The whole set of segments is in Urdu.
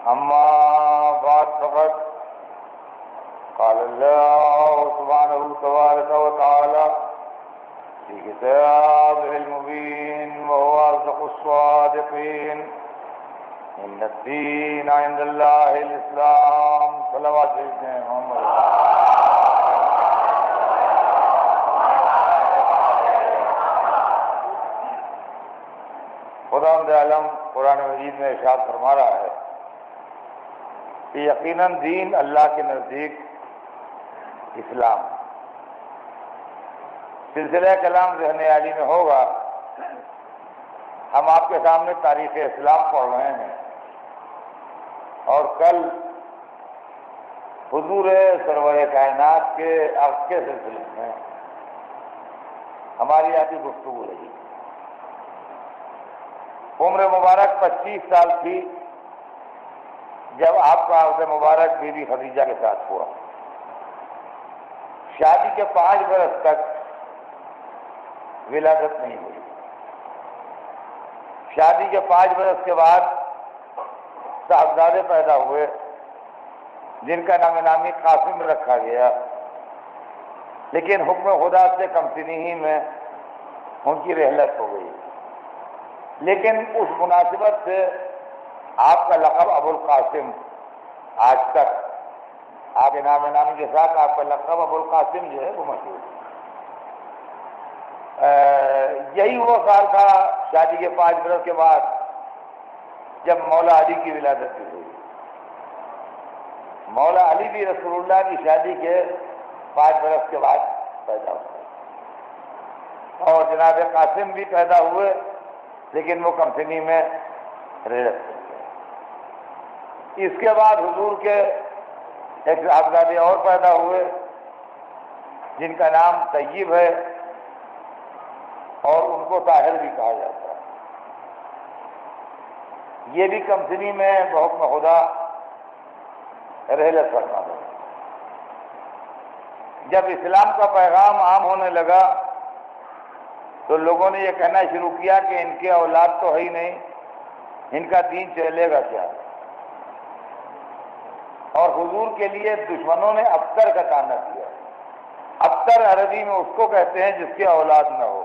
أما بعد فقد قال الله سبحانه تبارك وتعالى في كتابه المبين وهو أصدق الصادقين إن الدين عند الله الإسلام صلوات سيدنا محمد. خداوند عالم قرآن مجید میں ارشاد فرما رہا ہے کہ یقیناً دین اللہ کے نزدیک اسلام. سلسلہ کلام ذہن عالی میں ہوگا. ہم آپ کے سامنے تاریخ اسلام پڑھ رہے ہیں اور کل حضور سرور کائنات کے عرض کے سلسلے میں ہماری آتی گفتگو رہی. عمر مبارک 25 سال تھی جب آپ کا عہد مبارک بی بی خدیجہ کے ساتھ ہوا. شادی کے 5 برس تک ولادت نہیں ہوئی. شادی کے 5 برس کے بعد صاحبزادے پیدا ہوئے جن کا نام نامی قاسم رکھا گیا، لیکن حکم خدا سے کم سنی ہی میں ان کی رحلت ہو گئی. لیکن اس مناسبت سے آپ کا لقب ابو القاسم آج تک آپ کے نام نامی کے ساتھ آپ کا لقب ابو القاسم جو ہے وہ مشہور ہے. یہی وہ سال تھا شادی کے 5 برس کے بعد جب مولا علی کی ولادت بھی ہوئی. مولا علی بھی رسول اللہ کی شادی کے 5 برس کے بعد پیدا ہوئے اور جناب قاسم بھی پیدا ہوئے، لیکن وہ کم سنی میں رحلت ہو گئے. اس کے بعد حضور کے ایک صاحبزادے اور پیدا ہوئے جن کا نام طیب ہے اور ان کو طاہر بھی کہا جاتا ہے. یہ بھی کم سنی میں بحکم خدا رحلت فرما گئے. جب اسلام کا پیغام عام ہونے لگا تو لوگوں نے یہ کہنا شروع کیا کہ ان کے اولاد تو ہے ہی نہیں، ان کا دین چلے گا کیا؟ اور حضور کے لیے دشمنوں نے ابتر کا طعنہ کیا. ابتر عربی میں اس کو کہتے ہیں جس کی اولاد نہ ہو.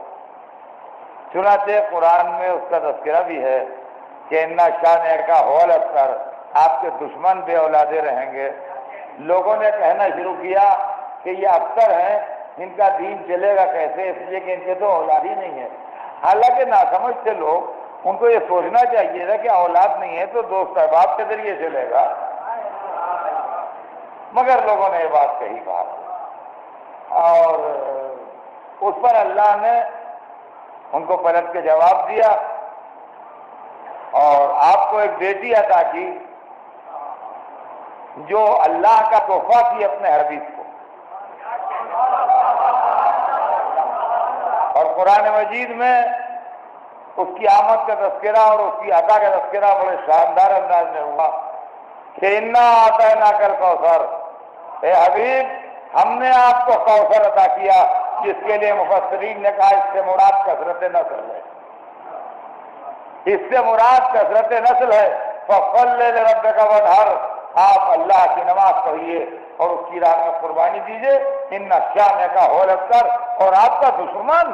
چنانچہ قرآن میں اس کا تذکرہ بھی ہے کہ انا شانئک هو الابتر، آپ کے دشمن بے اولادے رہیں گے. لوگوں نے کہنا شروع کیا کہ یہ ابتر ہیں، ان کا دین چلے گا کیسے، اس لیے کہ ان کے تو اولاد ہی نہیں ہے. حالانکہ ناسمجھ تھے لوگ، ان کو یہ سوچنا چاہیے تھا کہ اولاد نہیں ہے تو دوست احباب کے ذریعے چلے گا، مگر لوگوں نے یہ بات کہی بات اور اس پر اللہ نے ان کو پلٹ کے جواب دیا اور آپ کو ایک بیٹی عطا کی جو اللہ کا تحفہ تھی اپنے حبیب کو. اور قرآن مجید میں اس کی آمد کا تذکرہ اور اس کی عطا کا تذکرہ بڑے شاندار انداز میں ہوا کہ انا اعطیناک الکوثر، اے حبیب ہم نے آپ کو کوثر عطا کیا، جس کے لیے مفسرین نے کہا اس سے مراد کثرت نسل ہے. اس سے مراد کثرت نسل ہے. فصل لربک وانحر، آپ اللہ کی نماز پڑھیے اور اس کی راہ میں قربانی دیجیے. ان شانئک هو الابتر، اور آپ کا دشمن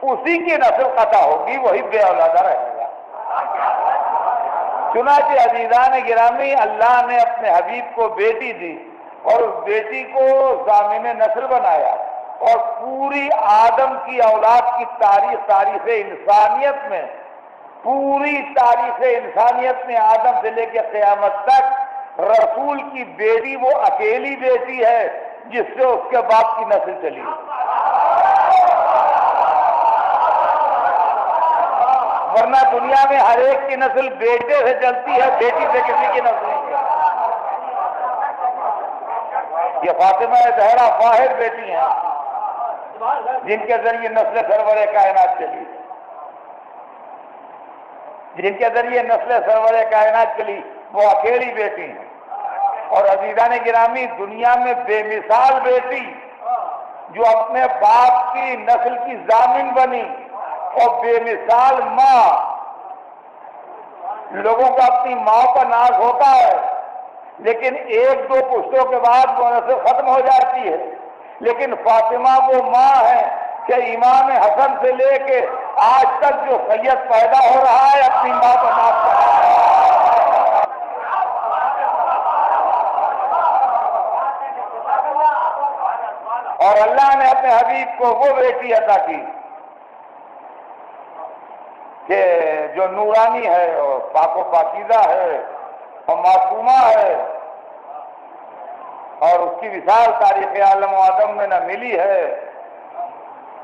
اسی کی نسل قطع ہوگی، وہی بے اولادہ رہے گا. چنانچہ عزیزان گرامی، اللہ نے اپنے حبیب کو بیٹی دی اور اس بیٹی کو ضامن نسل بنایا اور پوری آدم کی اولاد کی تاریخ انسانیت میں، پوری تاریخ انسانیت میں آدم سے لے کے قیامت تک رسول کی بیٹی وہ اکیلی بیٹی ہے جس سے اس کے باپ کی نسل چلی. ورنہ دنیا میں ہر ایک کی نسل بیٹے سے چلتی ہے، بیٹی سے کسی کی نسل نہیں ہے. یہ فاطمہ زہرا واحد بیٹی ہیں جن کے ذریعے نسل سرور کائنات چلی، جن کے ذریعے نسل سرور کائنات چلی، وہ اکیلی بیٹی ہیں. اور عزیزان گرامی، دنیا میں بے مثال بیٹی جو اپنے باپ کی نسل کی ضامن بنی اور بے مثال ماں لوگوں کو اپنی ماں کا ناز ہوتا ہے، لیکن ایک دو پشتوں کے بعد وہ نسل ختم ہو جاتی ہے۔ لیکن فاطمہ وہ ماں ہے کہ امام حسن سے لے کے آج تک جو سید پیدا ہو رہا ہے اپنی ماں کا ناز کر رہا ہے۔ اور اللہ نے اپنے حبیب کو وہ بیٹی عطا کی کہ جو نورانی ہے اور پاک و پاکیزہ ہے اور معصومہ ہے، اور اس کی مثال تاریخ عالم و آدم میں نہ ملی ہے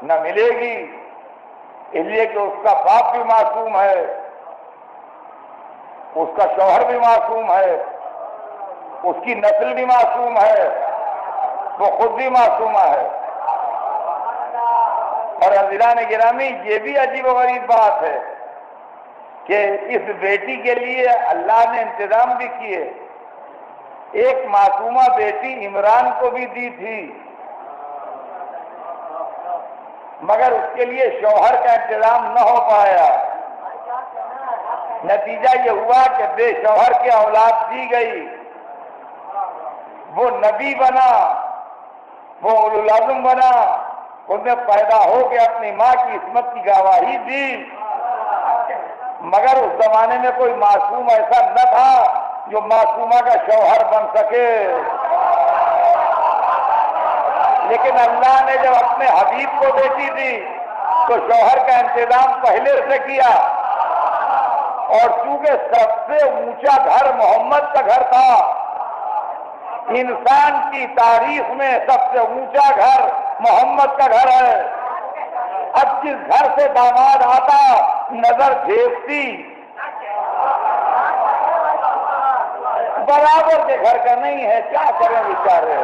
نہ ملے گی، اس لیے کہ اس کا باپ بھی معصوم ہے، اس کا شوہر بھی معصوم ہے، اس کی نسل بھی معصوم ہے، وہ خود بھی معصومہ ہے۔ اور عزیزان گرامی، یہ بھی عجیب و غریب بات ہے کہ اس بیٹی کے لیے اللہ نے انتظام بھی کیے۔ ایک معصومہ بیٹی عمران کو بھی دی تھی، مگر اس کے لیے شوہر کا انتظام نہ ہو پایا۔ نتیجہ یہ ہوا کہ بے شوہر کی اولاد دی گئی، وہ نبی بنا، وہ اولو العزم بنا، ان میں پیدا ہو کے اپنی ماں کی عصمت کی گواہی دی، مگر اس زمانے میں کوئی معصوم ایسا نہ تھا جو معصومہ کا شوہر بن سکے۔ لیکن اللہ نے جب اپنے حبیب کو بیٹی دی تو شوہر کا انتظام پہلے سے کیا، اور چونکہ سب سے اونچا گھر محمد کا گھر تھا، انسان کی تاریخ میں سب سے اونچا گھر محمد کا گھر ہے۔ اب جس گھر سے داماد آتا نظر جھیکتی، برابر کے گھر کا نہیں ہے، کیا کریں بیچارے۔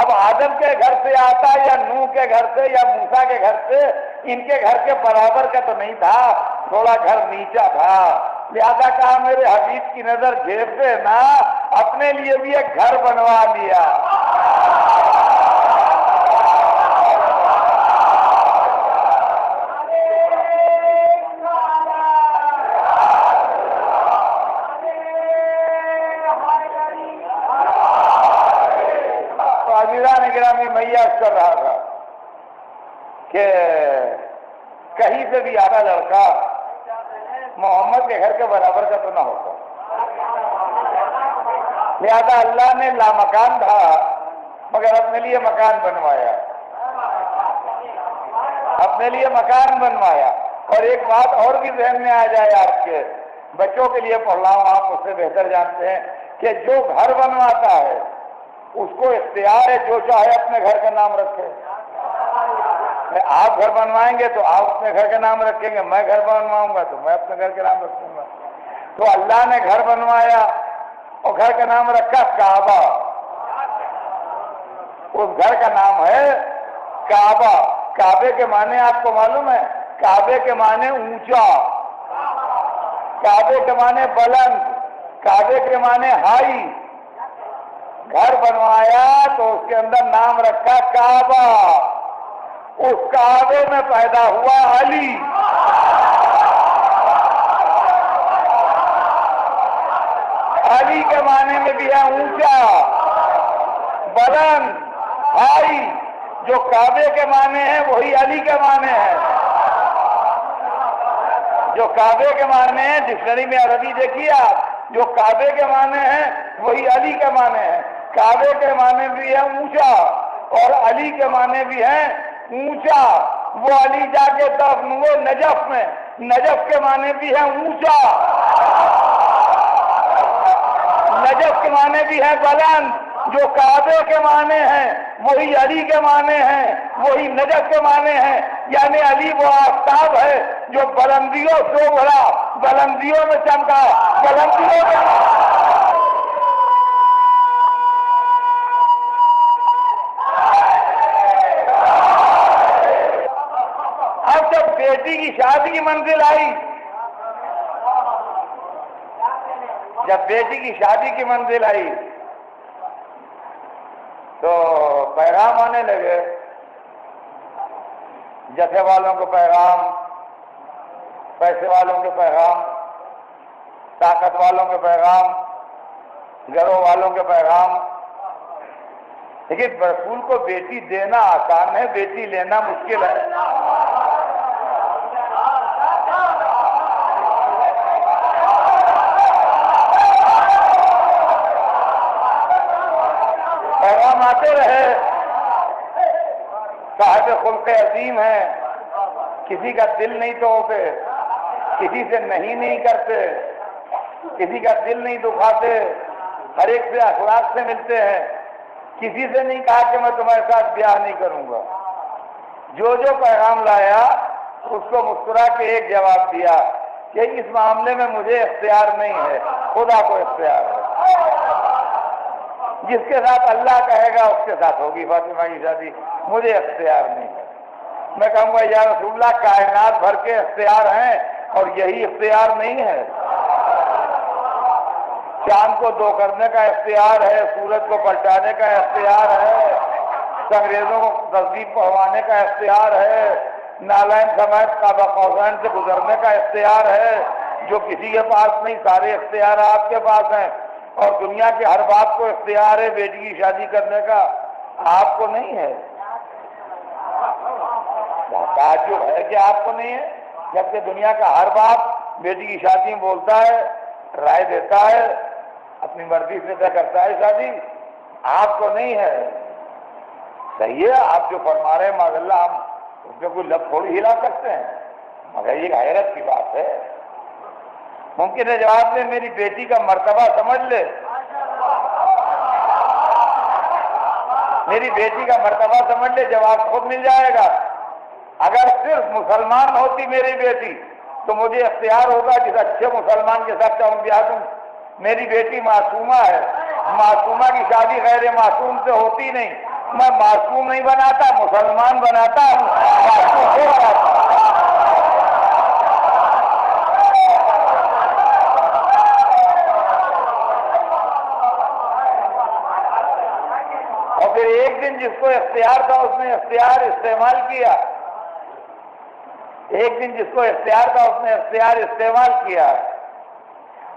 اب آدم کے گھر سے آتا یا نوح کے گھر سے یا موسیٰ کے گھر سے، ان کے گھر کے برابر کا تو نہیں تھا، تھوڑا گھر نیچا تھا۔ لہذا کہا میرے حبیب کی نظر جھیپ سے نہ، اپنے لیے بھی ایک گھر بنوا لیا۔ گرامی میاس کر رہا تھا کہ کہیں سے بھی آتا لڑکا محمد کے گھر کے برابر کا تو نہ ہوتا، لہذا اللہ نے لامکان تھا مگر اپنے لیے مکان بنوایا، اپنے لیے مکان بنوایا۔ اور ایک بات اور بھی ذہن میں آ جائے، آپ کے بچوں کے لیے پڑھ رہا ہوں، آپ اس سے بہتر جانتے ہیں کہ جو گھر بنواتا ہے اس کو اختیار ہے جو چاہے اپنے گھر کا نام رکھے۔ آپ گھر بنوائیں گے تو آپ اپنے گھر کا نام رکھیں گے، میں گھر بنواؤں گا تو میں اپنے گھر کا نام رکھوں گا۔ تو اللہ نے گھر بنوایا اور گھر کا نام رکھا کعبہ۔ اس گھر کا نام ہے کعبہ۔ کعبے کے معنی آپ کو معلوم ہے؟ کعبے کے معنی اونچا، کعبے کے معنی بلند، کعبے کے معنی ہائی۔ گھر بنوایا تو اس کے اندر نام رکھا کعبہ۔ اس کعبے میں پیدا ہوا علی۔ علی کے معنی میں بھی ہے اونچا، بلند، ہائی۔ جو کعبے کے معنی ہیں وہی علی کے معنی ہیں۔ جو کعبے کے معنی ہیں، ڈکشنری میں عربی دیکھیے آپ، جو کعبے کے معنی ہیں وہی علی کے معنی ہیں۔ کعبے کے معنی بھی ہے اونچا اور علی کے معنی بھی ہے اونچا۔ وہ علی جا کے طرف وہ نجف میں، نجف کے معنی بھی ہے اونچا، نجف کے معنی بھی ہے بلند۔ جو کعبے کے معنی ہیں وہی علی کے معنی ہیں، وہی نجف کے معنی ہیں۔ یعنی علی وہ آفتاب ہے جو بلندیوں سے بھرا، بلندیوں میں چمکا، بلندیوں میں۔ اب جب بیٹی کی شادی کی منزل آئی، جب بیٹی کی شادی کی منزل آئی تو پیغام آنے لگے، جتھے والوں کو پیغام، پیسے والوں کے پیغام، طاقت والوں کے پیغام، گھروں والوں کے پیغام. لیکن رسول کو بیٹی دینا آسان ہے، بیٹی لینا مشکل ہے. پیغام آتے رہے، صاحب خلق عظیم ہیں، کسی کا دل نہیں توڑتے، کسی سے نہیں کرتے، کسی کا دل نہیں دکھاتے، ہر ایک سے اخلاق سے ملتے ہیں. کسی سے نہیں کہا کہ میں تمہارے ساتھ بیاہ نہیں کروں گا. جو پیغام لایا اس کو مسکرا کے ایک جواب دیا کہ اس معاملے میں مجھے اختیار نہیں ہے، خدا کو اختیار ہے. جس کے ساتھ اللہ کہے گا اس کے ساتھ ہوگی فاطمہ کی شادی، مجھے اختیار نہیں ہے. میں کہوں گا یا رسول اللہ کائنات بھر کے اختیار ہیں اور یہی اختیار نہیں ہے. چاند کو دو کرنے کا اختیار ہے، سورج کو پلٹانے کا اختیار ہے، انگریزوں کو تصدیق پڑھوانے کا اختیار ہے، نالین سمیت کعبہ قوسین سے گزرنے کا اختیار ہے. جو کسی کے پاس نہیں، سارے اختیار آپ کے پاس ہیں. اور دنیا کے ہر باپ کو اختیار ہے بیٹی کی شادی کرنے کا، آپ کو نہیں ہے. تعجب ہے کہ آپ کو نہیں ہے، جبکہ دنیا کا ہر باپ بیٹی کی شادی میں بولتا ہے، رائے دیتا ہے، اپنی مرضی سے طے کرتا ہے شادی. آپ کو نہیں ہے. صحیح ہے، آپ جو فرما رہے ہیں معاذ اللہ ہم اس میں کوئی لب تھوڑی ہلا سکتے ہیں، مگر یہ حیرت کی بات ہے. ممکن ہے جواب میں میری بیٹی کا مرتبہ سمجھ لے، میری بیٹی کا مرتبہ سمجھ لے، جواب خود مل جائے گا. اگر صرف مسلمان ہوتی میری بیٹی تو مجھے اختیار ہوگا جس اچھے مسلمان کے ساتھ چاہوں بیاہ دوں. میری بیٹی معصومہ ہے، معصومہ کی شادی غیر معصوم سے ہوتی نہیں. میں معصوم نہیں بناتا، مسلمان بناتا ہوں، معصوم کو بناتا ہوں. اور پھر ایک دن جس کو اختیار تھا اس نے اختیار استعمال کیا. ایک دن جس کو اختیار تھا اس نے اختیار استعمال کیا،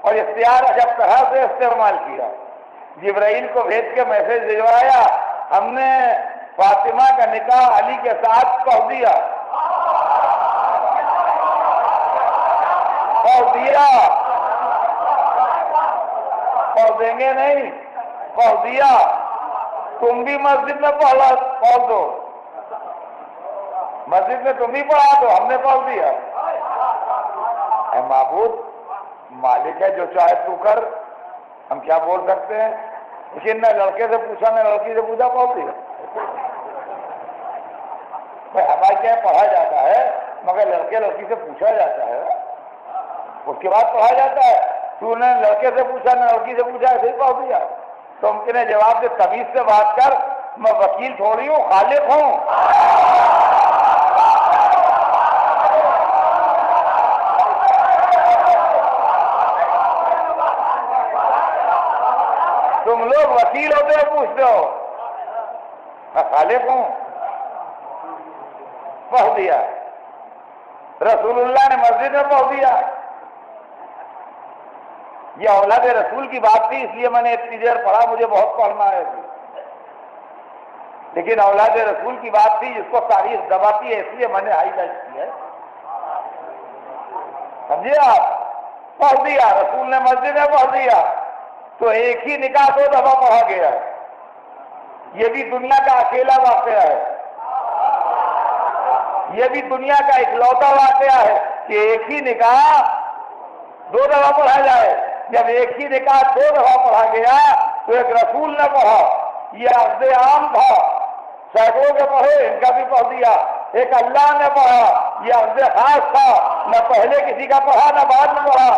اور اختیار عجب طرح سے استعمال کیا. جبرائیل کو بھیج کے میسج بھجوایا، ہم نے فاطمہ کا نکاح علی کے ساتھ پڑھ دیا. پڑھ دیں گے نہیں، پڑھ دیا. تم بھی مسجد میں پڑھ دو، مسجد میں تم بھی پڑھا دو، ہم نے پڑھ دیا. اے معبود، مالک ہے جو چاہے تو کر، ہم کیا بول سکتے ہیں. لیکن نہ لڑکے سے پوچھا نہ لڑکی سے پوچھا، پڑھ دیا. ہمارے کیا پڑھا جاتا ہے، مگر لڑکے لڑکی سے پوچھا جاتا ہے، اس کے بعد پڑھا جاتا ہے. تو نے لڑکے سے پوچھا نہ لڑکی سے پوچھا، ایسے ہی پڑھ دیا. تو ممکن ہے جواب دے، تمیز سے بات کر، میں وکیل تھوڑی ہوں، خالق ہوں. تم لوگ وکیل ہوتے ہو، پوچھتے ہو، میں خالق ہوں. پڑھ دیا. رسول اللہ نے مسجد میں پڑھ دیا. یہ اولاد رسول کی بات تھی، اس لیے میں نے اتنی دیر پڑھا، مجھے بہت پڑھنا ہے. لیکن اولاد رسول کی بات تھی جس کو تاریخ دباتی ہے، اس لیے میں نے ہائی لائٹ کی ہے. سمجھے آپ؟ پڑھ دیا، رسول نے مسجد میں پڑھ دیا. تو ایک ہی نکاح 2 دفعہ پڑھا گیا. یہ بھی دنیا کا اکیلا واقعہ ہے، یہ بھی دنیا کا اکلوتا واقعہ ہے کہ ایک ہی نکاح 2 دفعہ پڑھا جائے. جب ایک ہی نکاح 2 دفعہ پڑھا گیا تو ایک رسول نے پڑھا، یہ عقد عام تھا، سینکڑوں کے پڑھے، ان کا بھی پڑھ دیا. ایک اللہ نے پڑھا، یہ عقد خاص تھا، نہ پہلے کسی کا پڑھا نہ بعد میں پڑھا.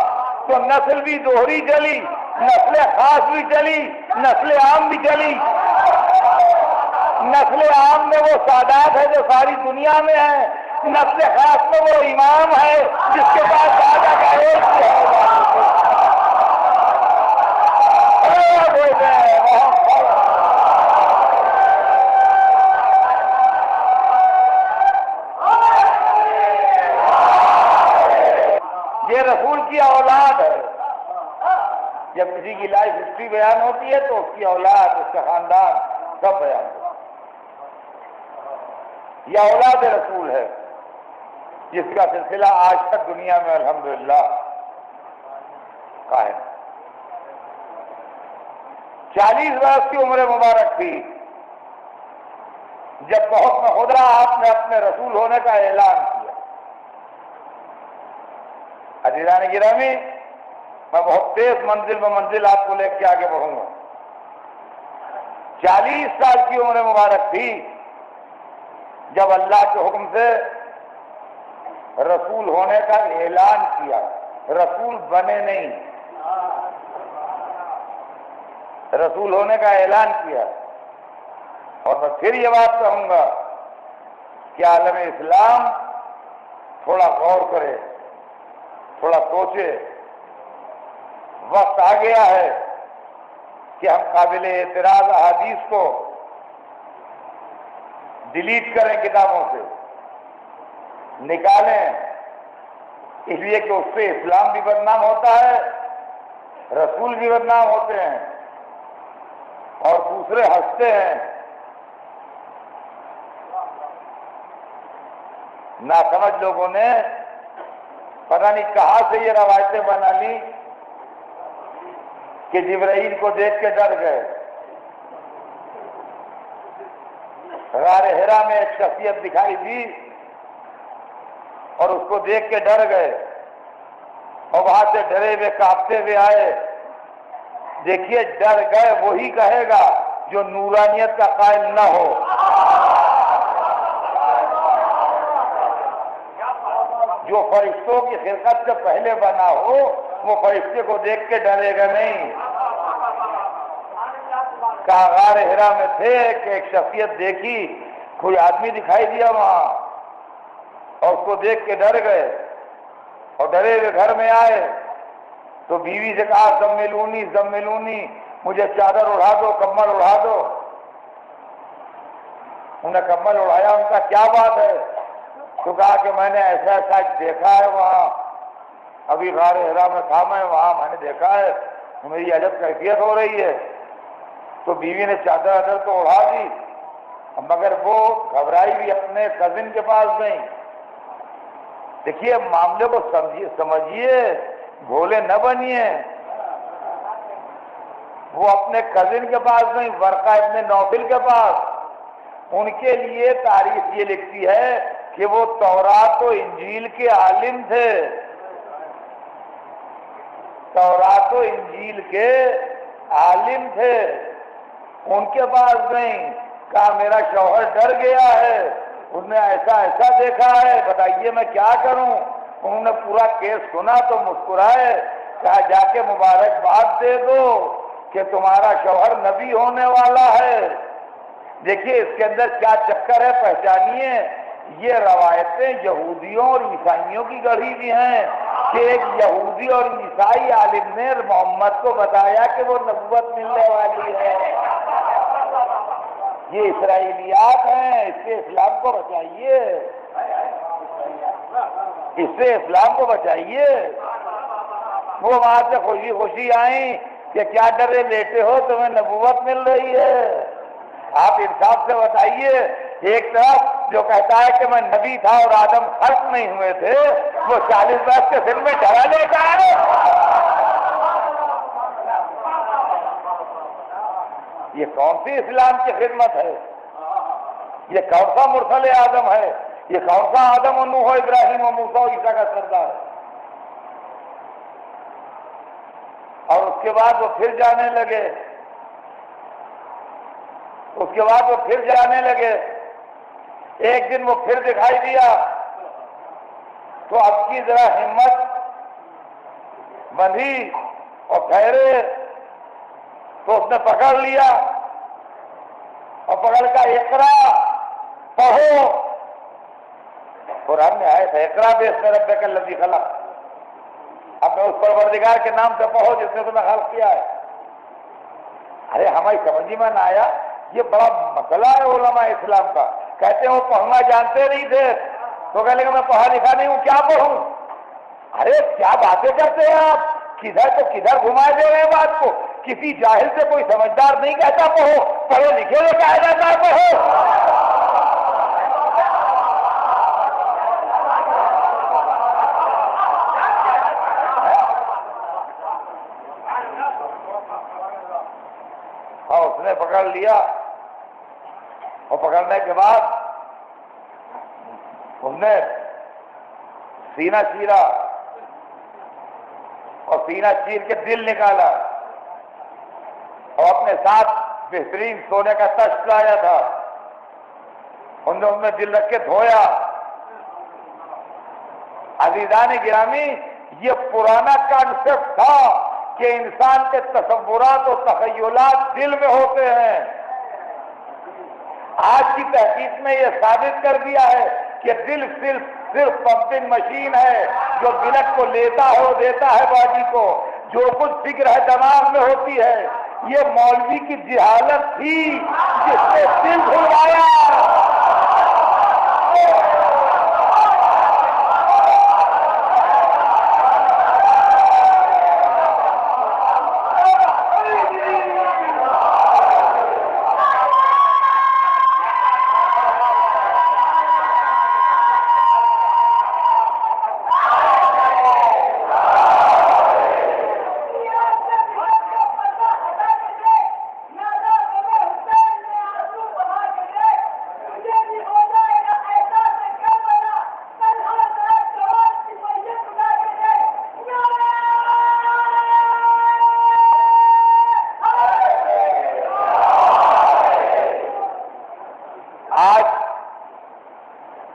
تو نسل بھی دوہری چلی، نسل خاص بھی چلی، نسل عام بھی چلی. نسل عام میں وہ سادات ہے جو ساری دنیا میں ہے، نسل خاص میں وہ امام ہے جس کے پاس دادا کا ایک ہے. یہ رسول کی اولاد ہے. جب کسی کی لائف ہسٹری بیان ہوتی ہے تو اس کی اولاد، اس کا خاندان سب بیان ہوتا ہے. یہ اولاد رسول ہے جس کا سلسلہ آج تک دنیا میں الحمدللہ قائم. 40 برس کی عمر مبارک تھی جب بہت میں خدا آپ نے اپنے رسول ہونے کا اعلان کیا. عزیزان گرامی، میں بہت تیز منزل آپ کو لے کے آگے بڑھوں گا. 40 سال کی عمر مبارک تھی جب اللہ کے حکم سے رسول ہونے کا اعلان کیا. رسول بنے نہیں، رسول ہونے کا اعلان کیا. اور میں پھر یہ بات کہوں گا کہ عالم اسلام تھوڑا غور کرے، تھوڑا سوچے. وقت آ گیا ہے کہ ہم قابل اعتراض احادیث کو ڈیلیٹ کریں، کتابوں سے نکالیں، اس لیے کہ اس سے اسلام بھی بدنام ہوتا ہے، رسول بھی بدنام ہوتے ہیں اور دوسرے ہنستے ہیں. ناسمجھ لوگوں نے پتہ نہیں کہاں سے یہ روایتیں بنا لی کہ جبرائیل کو دیکھ کے ڈر گئے. غار حرا میں ایک شخصیت دکھائی دی اور اس کو دیکھ کے ڈر گئے اور وہاں سے ڈرے ہوئے کانپتے ہوئے آئے. دیکھیے، ڈر گئے وہی کہے گا جو نورانیت کا قائل نہ ہو. جو فرشتوں کی خلقت سے پہلے بنا ہو وہ فرشتے کو دیکھ کے ڈرے گا نہیں. کہا غار حرا میں تھے کہ ایک شخصیت دیکھی، کوئی آدمی دکھائی دیا وہاں اور اس کو دیکھ کے ڈر گئے اور ڈرے ہوئے گھر میں آئے تو بیوی سے کہا زملونی زملونی، مجھے چادر اڑا دو، کمبل اڑا دو. انہوں نے کمبل اڑایا. ان کا کیا بات ہے؟ تو کہا کہ میں نے ایسا ایسا دیکھا ہے وہاں، ابھی غار حرا میں تھا میں وہاں، میں نے دیکھا ہے، میری عجب کیفیت ہو رہی ہے. تو بیوی نے چادر تو اڑا دی مگر وہ گھبرائی بھی اپنے کزن کے پاس گئی. دیکھیے، معاملے کو سمجھیے، بھولے نہ بنیے. وہ اپنے کزن کے پاس گئی، ورقہ ابن نوفل کے پاس. ان کے لیے تاریخ یہ لکھتی ہے کہ وہ تورات و انجیل کے عالم تھے. تورات و انجیل کے عالم تھے. ان کے پاس گئیں، کہا میرا شوہر ڈر گیا ہے، اس نے ایسا ایسا دیکھا ہے، بتائیے میں کیا کروں. انہوں نے پورا کیس سنا تو مسکرائے، کہا جا کے مبارکباد دے دو کہ تمہارا شوہر نبی ہونے والا ہے. دیکھیے اس کے اندر کیا چکر ہے، پہچانیے. یہ روایتیں یہودیوں اور عیسائیوں کی گڑھی بھی ہیں کہ ایک یہودی اور عیسائی عالم نے محمد کو بتایا کہ وہ نبوت ملنے والی ہے. یہ اسرائیلیات ہیں. اس سے اسلام کو بچائیے، اس سے اسلام کو بچائیے. وہ وہاں سے خوشی خوشی آئیں کہ کیا ڈرے بیٹے ہو، تمہیں نبوت مل رہی ہے. آپ انصاف سے بتائیے، ایک طرف جو کہتا ہے کہ میں نبی تھا اور آدم خلق نہیں ہوئے تھے، وہ 40 برس کے دن میں ڈرا لے جائے. یہ کون سی اسلام کی خدمت ہے؟ یہ کون سا مرسل آدم ہے؟ یہ کون سا آدم و نوح و ابراہیم و موسیٰ و عیسیٰ کا سردار ہے؟ اور اس کے بعد وہ پھر جانے لگے، اس کے بعد وہ پھر جانے لگے. ایک دن وہ پھر دکھائی دیا تو اب کی ذرا ہمت بندھی اور ٹھہرے تو اس نے پکڑ لیا اور پکڑ کر اقرا پڑھو. قرآن میں آئے تھے اقرا باسم ربک الذی خلق. اب اس پروردگار کے نام سے پڑھو جس نے تمہیں خلق کیا ہے. ارے ہماری سمجھ میں نہ آیا، یہ بڑا مسئلہ ہے علماء اسلام کا. کہتے ہیں وہ پڑھنا جانتے نہیں تھے تو کہنے کہ میں پڑھا لکھا نہیں ہوں، کیا پڑھوں. ارے کیا باتیں کرتے ہیں آپ، کدھر تو کدھر گھمائے دے رہے ہیں بات کو. کسی جاہل سے کوئی سمجھدار نہیں کہتا پڑھو، پڑھے لکھے سے کہا جاتا ہے پڑھو. اس نے پکڑ لیا، اور پکڑنے کے بعد اس نے سینہ چیرا، اور سینہ چیر کے دل نکالا، اور اپنے ساتھ بہترین سونے کا تشت لایا تھا، ان میں دل رکھ کے دھویا. عزیزان گرامی، یہ پرانا کانسیپٹ تھا کہ انسان کے تصورات و تخیلات دل میں ہوتے ہیں. آج کی تحقیق میں یہ ثابت کر دیا ہے کہ دل صرف پمپنگ مشین ہے جو بلڈ کو لیتا ہے اور دیتا ہے باڈی کو. جو کچھ فکر ہے دماغ میں ہوتی ہے. یہ مولوی کی جہالت تھی جس نے دل دھلوایا.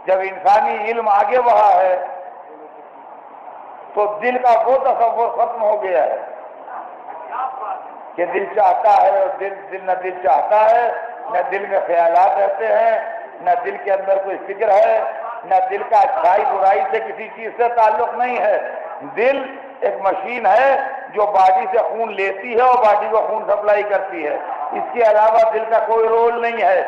جب انسانی علم آگے بڑھا ہے تو دل کا وہ تصور ختم ہو گیا ہے کہ دل چاہتا ہے، اور دل نہ دل چاہتا ہے، نہ دل میں خیالات رہتے ہیں، نہ دل کے اندر کوئی فکر ہے، نہ دل کا اچھائی برائی سے کسی چیز سے تعلق نہیں ہے. دل ایک مشین ہے جو باڈی سے خون لیتی ہے اور باڈی کو خون سپلائی کرتی ہے. اس کے علاوہ دل کا کوئی رول نہیں ہے.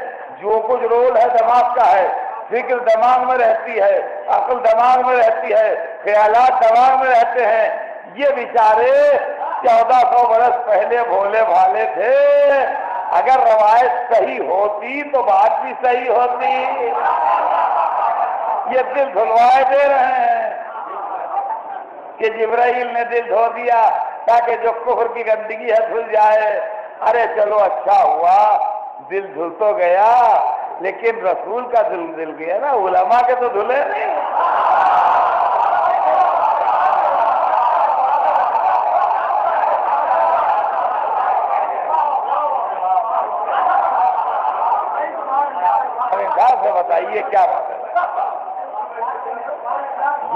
جو کچھ رول ہے دماغ کا ہے. فکر دماغ میں رہتی ہے، عقل دماغ میں رہتی ہے، خیالات دماغ میں رہتے ہیں. یہ بیچارے 1400 برس پہلے بھولے بھالے تھے. اگر روایت صحیح ہوتی تو بات بھی صحیح ہوتی. یہ دل دھلوائے دے رہے ہیں کہ جبرائیل نے دل دھو دیا تاکہ جو کفر کی گندگی ہے دھل جائے. ارے چلو اچھا ہوا، دل دھل تو گیا، لیکن رسول کا دل گیا نا، علماء کے تو دھلے نہیں. سے بتائیے کیا بات ہے.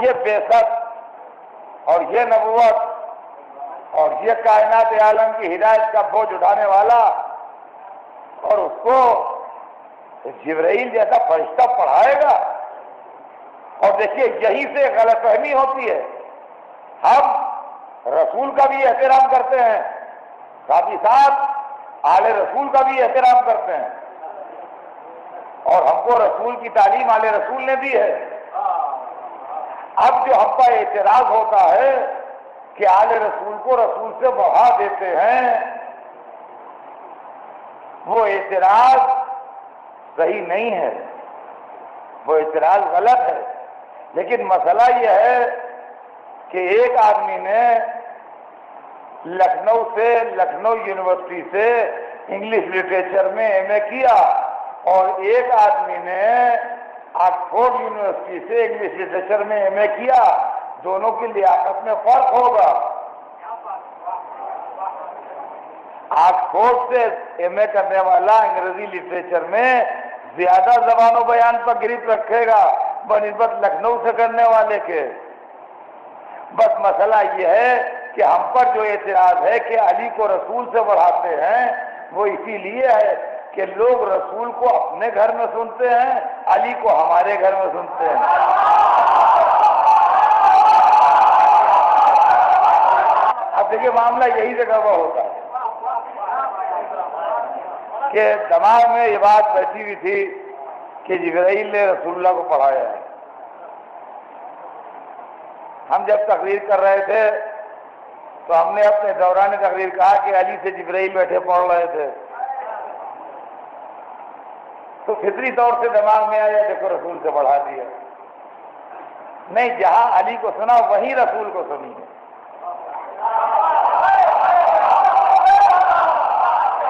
یہ بعثت اور یہ نبوت اور یہ کائنات عالم کی ہدایت کا بوجھ اٹھانے والا، اور اس کو جبرائیل جیسا فرشتہ پڑھائے گا. اور دیکھیے یہی سے غلط فہمی ہوتی ہے. ہم رسول کا بھی احترام کرتے ہیں، ساتھ ہی ساتھ آل رسول کا بھی احترام کرتے ہیں، اور ہم کو رسول کی تعلیم آل رسول نے دی ہے. اب جو ہم کا اعتراض ہوتا ہے کہ آل رسول کو رسول سے بڑھا دیتے ہیں، وہ اعتراض صحیح نہیں ہے، وہ اعتراض غلط ہے. لیکن مسئلہ یہ ہے کہ ایک آدمی نے لکھنؤ یونیورسٹی سے انگلش لٹریچر میں ایم اے کیا، اور ایک آدمی نے آکسفورڈ یونیورسٹی سے انگلش لٹریچر میں ایم اے کیا. دونوں کی لیاقت میں فرق ہوگا. آکسفورڈ سے ایم اے کرنے والا انگریزی لٹریچر میں زیادہ زبان و بیان پر گرفت رکھے گا بنسبت لکھنؤ سے کرنے والے کے. بس مسئلہ یہ ہے کہ ہم پر جو اعتراض ہے کہ علی کو رسول سے بڑھاتے ہیں، وہ اسی لیے ہے کہ لوگ رسول کو اپنے گھر میں سنتے ہیں، علی کو ہمارے گھر میں سنتے ہیں. اب دیکھیے معاملہ یہی سے گڑبڑ ہوتا ہے کہ دماغ میں یہ بات بیٹھی ہوئی تھی کہ جبرائیل نے رسول اللہ کو پڑھایا ہے. ہم جب تقریر کر رہے تھے تو ہم نے اپنے دوران تقریر کہا کہ علی سے جبرائیل بیٹھے پڑھ رہے تھے، تو فطری طور سے دماغ میں آیا دیکھو رسول سے بڑھا دیا. نہیں، جہاں علی کو سنا وہیں رسول کو سنی ہے.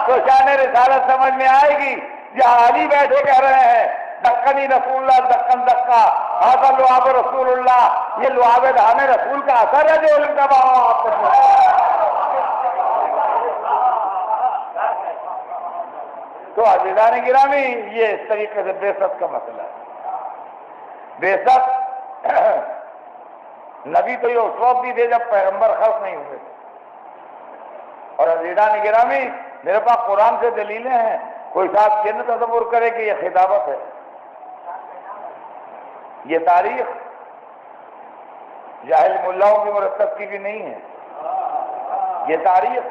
تو شان رسالت سمجھ میں آئے گی. جہاں علی بیٹھے کہہ رہے ہیں دکنی رسول اللہ دکن دکا هذا لعاب رسول اللہ، یہ لعاب دہان رسول کا اثر ہے جو علم کا بہاؤ آپ کو. تو عزیزان گرامی، یہ اس طریقے سے بعثت کا مسئلہ ہے. بعثت نبی تو یہ اس وقت بھی تھے جب پیغمبر خلق نہیں ہوئے تھے. اور عزیزان گرامی، میرے پاس قرآن سے دلیلیں ہیں. کوئی صاحب یہ نہ تصور کرے کہ یہ خطابت ہے، یہ تاریخ جاہل ملاؤں کی مرتب کی بھی نہیں ہے. یہ تاریخ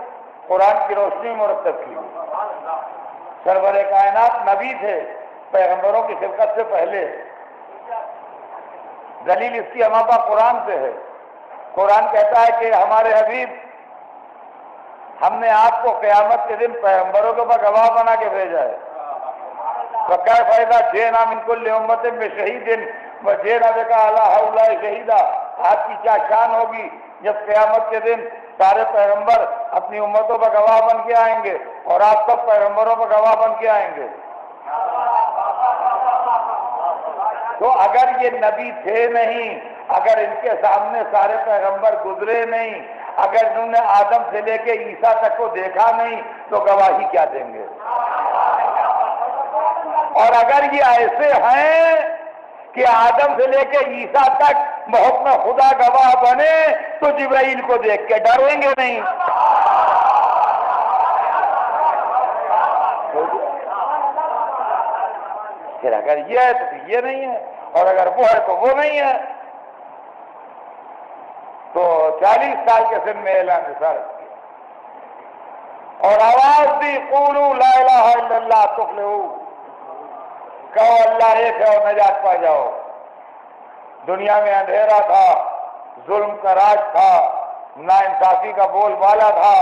قرآن کی روشنی میں مرتب کی ہوئی. سرور کائنات نبی تھے پیغمبروں کی خلقت سے پہلے. دلیل اس کی ہمارے پاس قرآن سے ہے. قرآن کہتا ہے کہ ہمارے حبیب، ہم نے آپ کو قیامت کے دن پیغمبروں کے اوپر گواہ بنا کے بھیجا ہے. فَكَيْفَ إِذَا جِئْنَا مِنْ كُلِّ أُمَّةٍ بِشَهِيدٍ وَجِئْنَا بِكَ عَلَىٰ هَؤُلَاءِ شَهِيدًا. آپ کی کیا شان ہوگی جب قیامت کے دن سارے پیغمبر اپنی امتوں پر گواہ بن کے آئیں گے اور آپ سب پیغمبروں پر گواہ بن کے آئیں گے. تو اگر یہ نبی تھے نہیں، اگر ان کے سامنے سارے پیغمبر گزرے نہیں، اگر انہوں نے آدم سے لے کے عیسیٰ تک کو دیکھا نہیں تو گواہی کیا دیں گے؟ اور اگر یہ ایسے ہیں کہ آدم سے لے کے عیسیٰ تک بحکم خدا گواہ بنے تو جبرائیل کو دیکھ کے ڈریں گے نہیں. پھر اگر یہ ہے تو یہ نہیں ہے، اور اگر وہ ہے تو وہ نہیں ہے. تو 40 سال کے سن میں اعلان رسالت کیا اور آواز دی قولوا لا الہ الا اللہ تفلحوا، کہو اللہ ایک ہے اور نجات پا جاؤ. دنیا میں اندھیرا تھا، ظلم کا راج تھا، ناانصافی کا بول بالا تھا،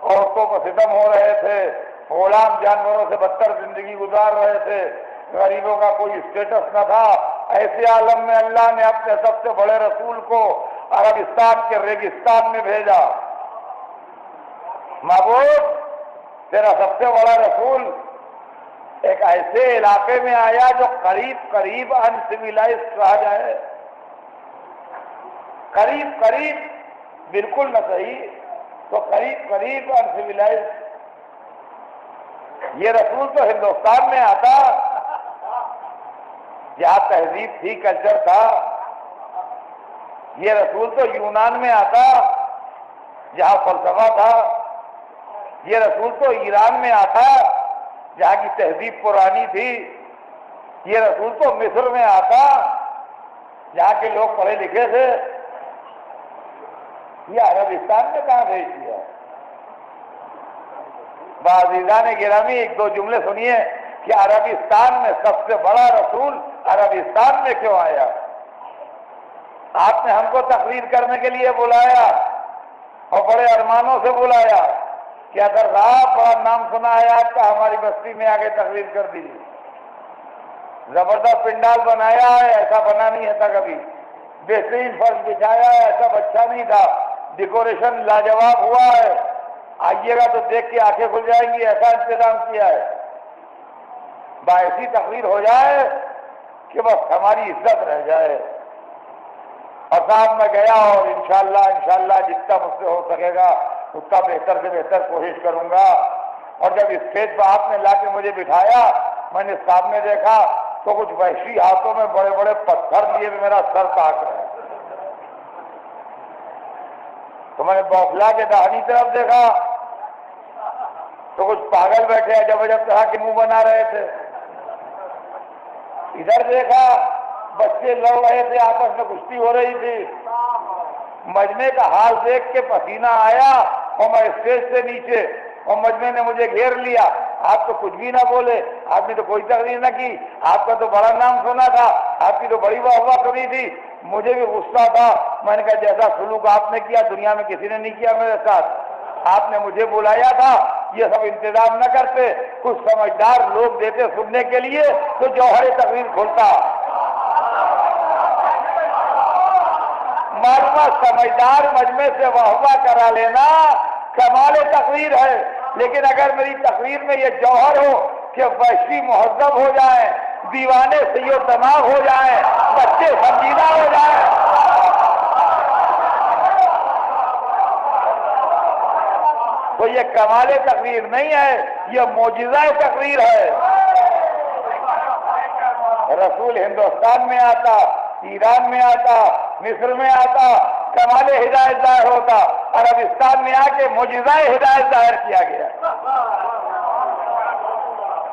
عورتوں کو ستم ہو رہے تھے، غلام جانوروں سے بدتر زندگی گزار رہے تھے، غریبوں کا کوئی اسٹیٹس نہ تھا. ایسے عالم میں اللہ نے اپنے سب سے بڑے رسول کو عربستان کے ریگستان میں بھیجا. معبود، تیرا سب سے بڑا رسول ایک ایسے علاقے میں آیا جو قریب قریب انسیویلائزڈ رہا جائے. قریب قریب بالکل نہ صحیح تو قریب قریب انسیویلائزڈ. یہ رسول تو ہندوستان میں آتا جہاں تہذیب تھی، کلچر تھا. یہ رسول تو یونان میں آتا جہاں فلسفہ تھا. یہ رسول تو ایران میں آتا جہاں کی تہذیب پرانی تھی. یہ رسول تو مصر میں آتا جہاں کے لوگ پڑھے لکھے تھے. یہ عربستان میں کہاں بھیج دیا؟ عزیزان گرامی، ایک دو جملے سنیے کہ عربستان میں سب سے بڑا رسول عربستان میں کیوں آیا؟ آپ نے ہم کو تقریر کرنے کے لیے بلایا اور بڑے ارمانوں سے بلایا کہ اگر آپ بڑا نام سنا ہے آپ کا، ہماری بستی میں آگے تقریر کر دیجیے. زبردست پنڈال بنایا ہے، ایسا بنا نہیں تھا کبھی. بہترین فرش بچھایا ہے، ایسا اچھا نہیں تھا. ڈیکوریشن لاجواب ہوا ہے، آئیے گا تو دیکھ کے آنکھیں کھل جائیں گی، ایسا انتظام کیا ہے. ایسی تقریر ہو جائے کہ بس ہماری عزت رہ جائے. اور صاحب میں گیا اور انشاءاللہ جتنا مجھ سے ہو سکے گا اتنا بہتر سے بہتر کوشش کروں گا. اور جب اسٹیج پہ آپ نے لا کے مجھے بٹھایا، میں نے سامنے دیکھا تو کچھ وحشی ہاتھوں میں بڑے بڑے پتھر لیے میرا سر تاک رہے. تو میں نے بوکھلا کے داہنی طرف دیکھا تو کچھ پاگل بیٹھے عجب عجب طرح کے منہ بنا رہے تھے. ادھر دیکھا بچے لڑ رہے تھے، آپس میں کشتی ہو رہی تھی. مجمع کا حال دیکھ کے پسینہ آیا اور میں اسٹیج سے نیچے، اور مجمع نے مجھے گھیر لیا. آپ تو کچھ بھی نہ بولے، آپ نے تو کوئی تقریر نہ کی، آپ کا تو بڑا نام سنا تھا، آپ کی تو بڑی واہ واہ سنی تھی، مجھے بھی غصہ تھا، میں نے کہا جیسا سلوک آپ نے کیا دنیا میں کسی نے نہیں کیا میرے ساتھ، آپ نے مجھے بلایا تھا، یہ سب انتظام نہ کرتے، کچھ سمجھدار لوگ دیتے سننے کے لیے تو جوہر تقریر کھلتا۔ معلومات سمجھدار مجمع سے واہ کرا لینا کمال تقریر ہے، لیکن اگر میری تقریر میں یہ جوہر ہو کہ وحشی مہذب ہو جائیں، دیوانے سیو دماغ ہو جائیں، بچے سنجیدہ ہو جائیں، تو یہ کمال تقریر نہیں ہے، یہ معجزہ تقریر ہے۔ رسول ہندوستان میں آتا، ایران میں آتا، مصر میں آتا، کمال ہدایت ظاہر ہوتا، عربستان میں آ کے معجزہ ہدایت ظاہر کیا گیا،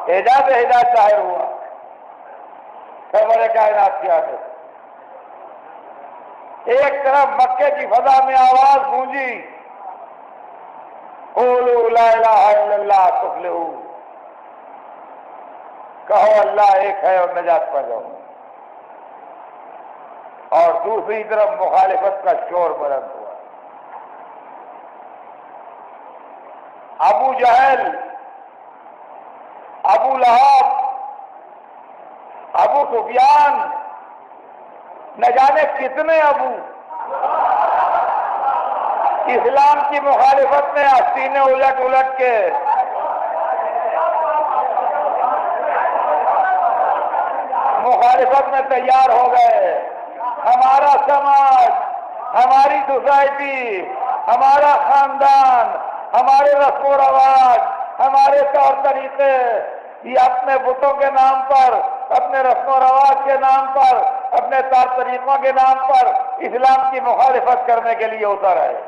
اعجاز ہدایت ظاہر ہوا سرور کائنات کی عادت۔ ایک طرف مکے کی فضا میں آواز گونجی، قولوا لا الہ الا اللہ تفلحوا، کہو اللہ ایک ہے اور نجات پا جاؤ، اور دوسری طرف مخالفت کا شور بلند ہوا۔ ابو جہل، ابو لہب، ابو سفیان، نہ جانے کتنے ابو اسلام کی مخالفت میں آستینیں الٹ الٹ کے مخالفت میں تیار ہو گئے۔ ہمارا سماج، ہماری سوسائٹی، ہمارا خاندان، ہمارے رسم و رواج، ہمارے طور طریقے، یہ اپنے بتوں کے نام پر، اپنے رسم و رواج کے نام پر، اپنے طور طریقوں کے نام پر اسلام کی مخالفت کرنے کے لیے اتر آئے۔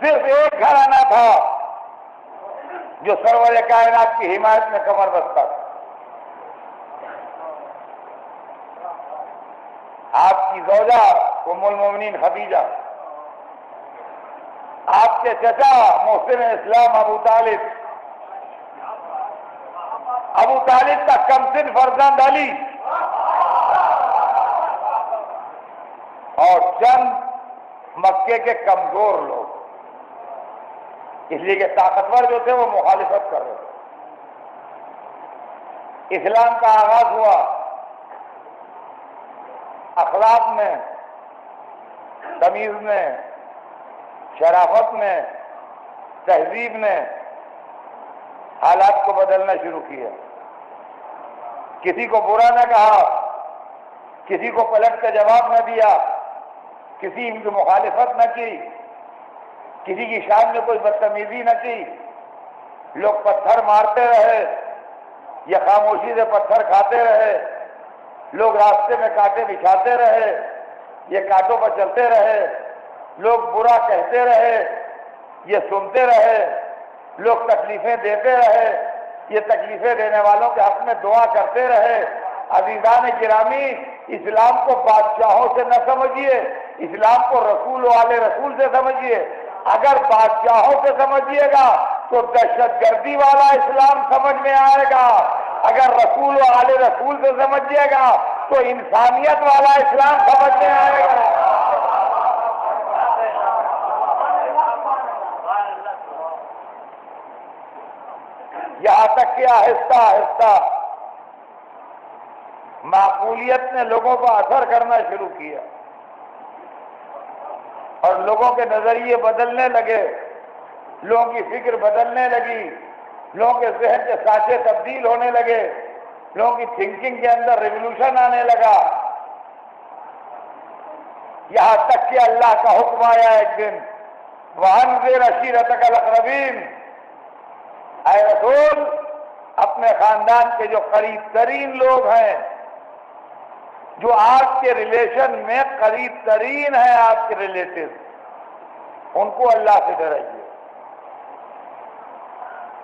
صرف ایک گھرانہ تھا جو سرور کائنات کی حمایت میں کمر بستہ تھا، آپ کی زوجہ ام المومنین خدیجہ، آپ کے چچا محسن اسلام ابو طالب، ابو طالب کا کمسن فرزند علی، اور چند مکے کے کمزور لوگ، اس لیے کہ طاقتور جو تھے وہ مخالفت کر رہے تھے۔ اسلام کا آغاز ہوا اخلاق میں، تمیز میں، شرافت میں، تہذیب میں، حالات کو بدلنا شروع کیا۔ کسی کو برا نہ کہا، کسی کو پلٹ کا جواب نہ دیا، کسی کی مخالفت نہ کی، کسی کی شان میں کوئی بدتمیزی نہ کی۔ لوگ پتھر مارتے رہے یا خاموشی سے پتھر کھاتے رہے، لوگ راستے میں کانٹے بچھاتے رہے، یہ کانٹوں پر چلتے رہے، لوگ برا کہتے رہے، یہ سنتے رہے، لوگ تکلیفیں دیتے رہے، یہ تکلیفیں دینے والوں کے حق میں دعا کرتے رہے۔ عزیزان گرامی، اسلام کو بادشاہوں سے نہ سمجھیے، اسلام کو رسول والے رسول سے سمجھیے۔ اگر بادشاہوں سے سمجھیے گا تو دہشت گردی والا اسلام سمجھ میں آئے گا، اگر رسول و آل رسول سے سمجھیے گا تو انسانیت والا اسلام سمجھ میں آئے گا۔ یہاں تک کہ آہستہ آہستہ معقولیت نے لوگوں کو اثر کرنا شروع کیا اور لوگوں کے نظریے بدلنے لگے، لوگوں کی فکر بدلنے لگی، لوگوں کے ذہن کے سانچے تبدیل ہونے لگے، لوگوں کی تھنکنگ کے اندر ریولوشن آنے لگا، یہاں تک کہ اللہ کا حکم آیا ایک دن، وَأَنذِرْ عَشِيرَتَكَ الْأَقْرَبِينَ، اے رسول اپنے خاندان کے جو قریب ترین لوگ ہیں، جو آپ کے ریلیشن میں قریب ترین ہیں، آپ کے ریلیٹیو، ان کو اللہ سے ڈرائیے۔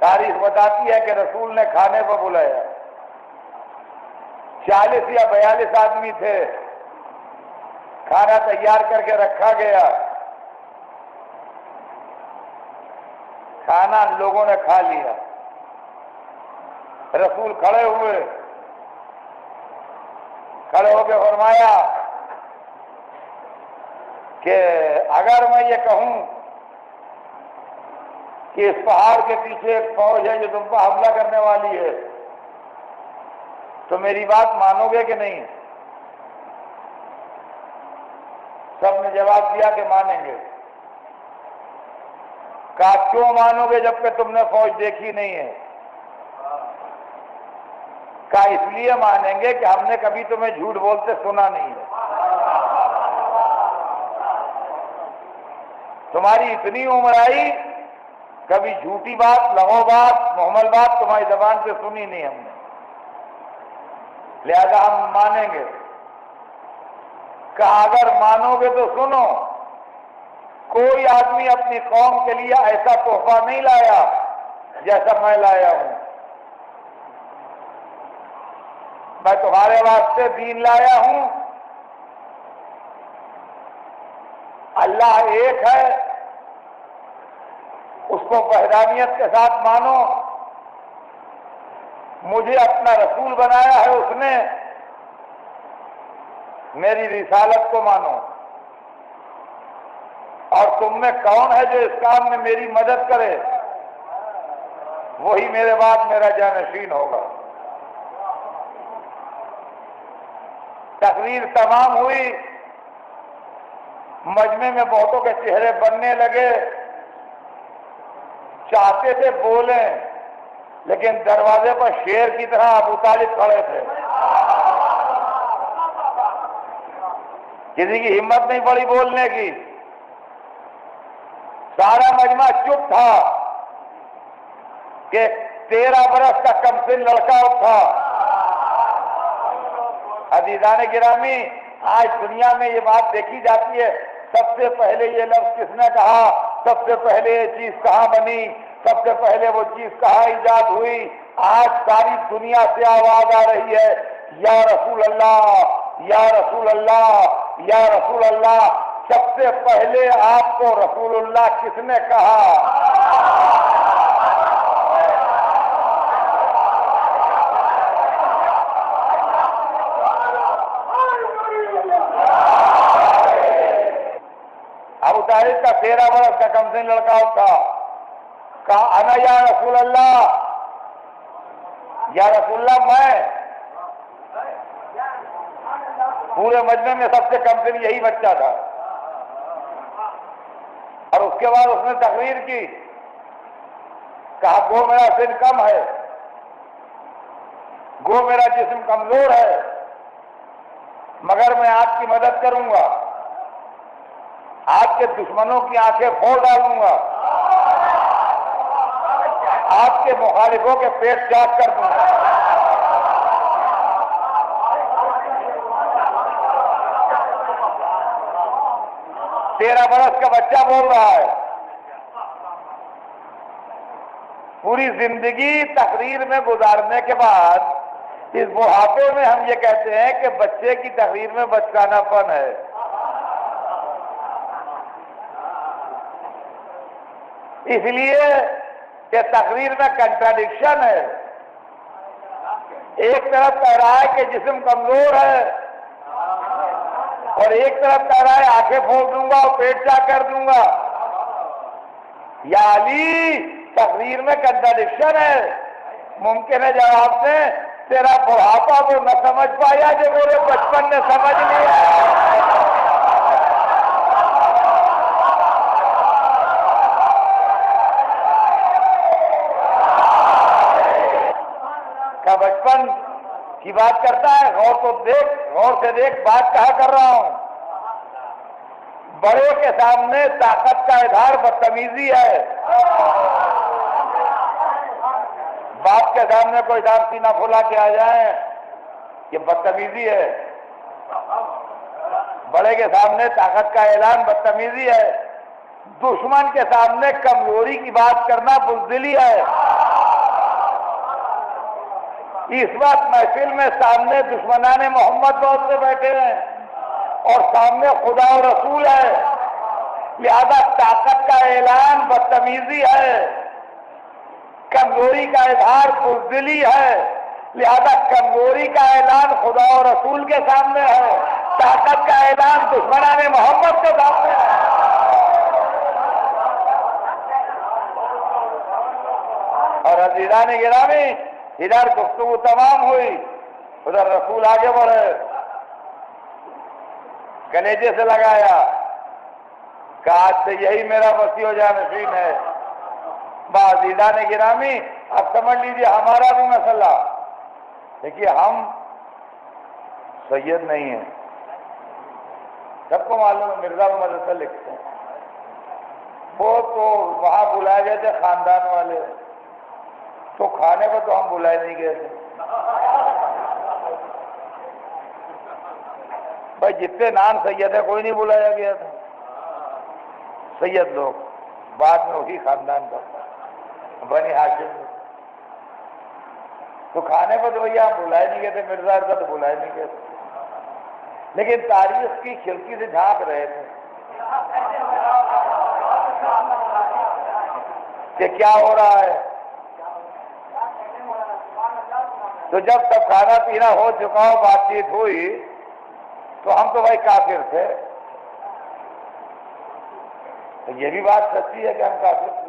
تاریخ بتاتی ہے کہ رسول نے کھانے پر بلایا، 40 یا 42 آدمی تھے، کھانا تیار کر کے رکھا گیا، کھانا لوگوں نے کھا لیا، رسول کھڑے ہوئے، کھڑے ہو کے فرمایا کہ اگر میں یہ کہوں کہ اس پہاڑ کے پیچھے ایک فوج ہے جو تم پر حملہ کرنے والی ہے تو میری بات مانو گے کہ نہیں؟ سب نے جواب دیا کہ مانیں گے۔ کہا کیوں مانو گے جبکہ تم نے فوج دیکھی نہیں ہے؟ کہا اس لیے مانیں گے کہ ہم نے کبھی تمہیں جھوٹ بولتے سنا نہیں ہے، تمہاری اتنی عمر آئی کبھی جھوٹی بات، لغو بات، محمل بات تمہاری زبان سے سنی نہیں ہم نے، لہذا ہم مانیں گے۔ کہا اگر مانو گے تو سنو، کوئی آدمی اپنی قوم کے لیے ایسا تحفہ نہیں لایا جیسا میں لایا ہوں۔ میں تمہارے واسطے دین لایا ہوں، اللہ ایک ہے، اس کو وحدانیت کے ساتھ مانو، مجھے اپنا رسول بنایا ہے اس نے، میری رسالت کو مانو، اور تم میں کون ہے جو اس کام میں میری مدد کرے، وہی میرے بعد میرا جانشین ہوگا۔ تقریر تمام ہوئی، مجمع میں بہتوں کے چہرے بننے لگے، چاہتے تھے بولیں لیکن دروازے پر شیر کی طرح ابو طالب کھڑے تھے، کسی کی ہمت نہیں پڑی بولنے کی، سارا مجمع چپ تھا کہ 13 برس کا کم سن لڑکا اٹھا۔ عزیزان گرامی، آج دنیا میں یہ بات دیکھی جاتی ہے، سب سے پہلے یہ لفظ کس نے کہا، سب سے پہلے یہ چیز کہاں بنی، سب سے پہلے وہ چیز کہاں ایجاد ہوئی۔ آج ساری دنیا سے آواز آ رہی ہے، یا رسول اللہ، یا رسول اللہ، یا رسول اللہ۔ سب سے پہلے آپ کو رسول اللہ کس نے کہا؟ ابو طالب کا 13 برس کا کمسن لڑکا اٹھا، کہا انا یا رسول اللہ، یا رسول اللہ میں۔ پورے مجمع میں سب سے کم سن یہی بچہ تھا، اور اس کے بعد اس نے تقریر کی، کہا گو میرا سن کم ہے، گو میرا جسم کمزور ہے، مگر میں آپ کی مدد کروں گا، آپ کے دشمنوں کی آنکھیں پھوڑ ڈالوں گا، آپ کے مخالفوں کے پیٹ چاک کر دوں گا۔ 13 برس کا بچہ بول رہا ہے۔ پوری زندگی تقریر میں گزارنے کے بعد اس بڑھاپے میں ہم یہ کہتے ہیں کہ بچے کی تقریر میں بچکانہ پن ہے۔ اس لیے کہ تقریر میں کنٹراڈکشن ہے، ایک طرف کہہ رہا ہے کہ جسم کمزور ہے اور ایک طرف کہہ رہا ہے آنکھیں پھوڑ دوں گا اور پیٹ چاک کر دوں گا۔ یا علی، تقریر میں کنٹراڈکشن ہے۔ ممکن ہے جواب سے تیرا بڑھاپا وہ نہ سمجھ پایا جو میرے بچپن نے سمجھ لیا۔ کا بچپن کی بات کرتا ہے، غور سے دیکھ بات کہا کر رہا ہوں۔ بڑے کے سامنے طاقت کا اظہار بدتمیزی ہے، باپ کے سامنے کوئی دام سینہ کھلا کے آ جائیں یہ بدتمیزی ہے، بڑے کے سامنے طاقت کا اعلان بدتمیزی ہے، دشمن کے سامنے کمزوری کی بات کرنا بزدلی ہے۔ اس وقت محفل میں سامنے دشمنان محمد بہت سے بیٹھے ہیں اور سامنے خدا و رسول ہے، لہذا طاقت کا اعلان بدتمیزی ہے، کمزوری کا اظہار بزدلی ہے۔ لہذا کمزوری کا اعلان خدا اور رسول کے سامنے ہے، طاقت کا اعلان دشمنان محمد کے سامنے ہے۔ اور عزیزان گرامی، ادھر گفتگو تمام ہوئی، ادھر رسول آگے بڑھے، کلیجے سے لگایا، کہا آج سے یہی میرا مسیح و جانشین ہے۔ عزیزان گرامی، اب سمجھ لیجیے ہمارا بھی مسئلہ، دیکھیے ہم سید نہیں ہیں، سب کو معلوم ہے، مرزا و مدرسہ لکھتے ہیں، وہ تو وہاں بلائے گئے تھے خاندان والے، تو کھانے کو تو ہم بلائے نہیں گئے تھے۔ بھائی جتنے نان سید ہے کوئی نہیں بلایا گیا تھا، سید لوگ بعد میں وہی خاندان کا بنی ہاشم، تو کھانے کو تو بھیا ہم بلائے نہیں گئے تھے، مرزا کا تو بلائے نہیں گئے تھے، لیکن تاریخ کی کھڑکی سے جھانک رہے تھے کہ کیا ہو رہا ہے۔ تو جب سب کھانا پینا ہو چکا ہو، بات چیت ہوئی، تو ہم تو بھائی کافر تھے، تو یہ بھی بات سچی ہے کہ ہم کافر تھے،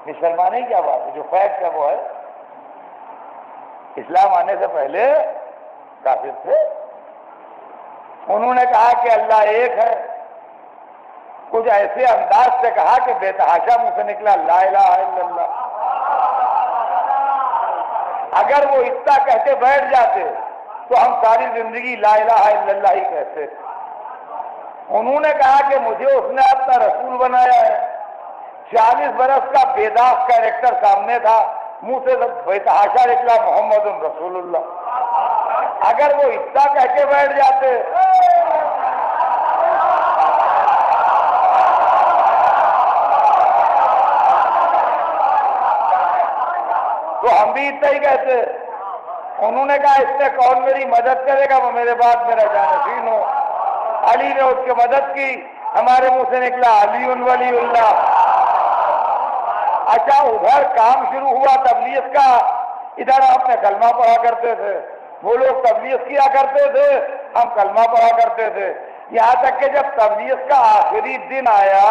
مسلمان ہی کیا بات ہے، جو فیکٹ ہے وہ ہے، اسلام آنے سے پہلے کافر تھے۔ انہوں نے کہا کہ اللہ ایک ہے، کچھ ایسے انداز سے کہا کہ بے تحاشا منہ سے نکلا لا الہ الا اللہ۔ اگر وہ اتنا کہہ کے بیٹھ جاتے تو ہم ساری زندگی لا الہ الا اللہ ہی کہتے۔ انہوں نے کہا کہ مجھے اس نے اپنا رسول بنایا ہے، 40 برس کا بے داغ کیریکٹر سامنے تھا، منہ سے بے تحاشا نکلا محمد رسول اللہ۔ اگر وہ اتنا کہہ کے بیٹھ جاتے تو ہم بھی اتنا ہی کہتے۔ انہوں نے کہا اس نے کون میری مدد کرے گا، وہ میرے بعد میرا جانشین ہو۔ علی نے اس کی مدد کی، ہمارے منہ سے نکلا علی ولی اللہ۔ اچھا ادھر کام شروع ہوا تبلیغ کا، ادھر آپ نے کلمہ پڑھا کرتے تھے، وہ لوگ تبلیغ کیا کرتے تھے، ہم کلمہ پڑھا کرتے تھے، یہاں تک کہ جب تبلیغ کا آخری دن آیا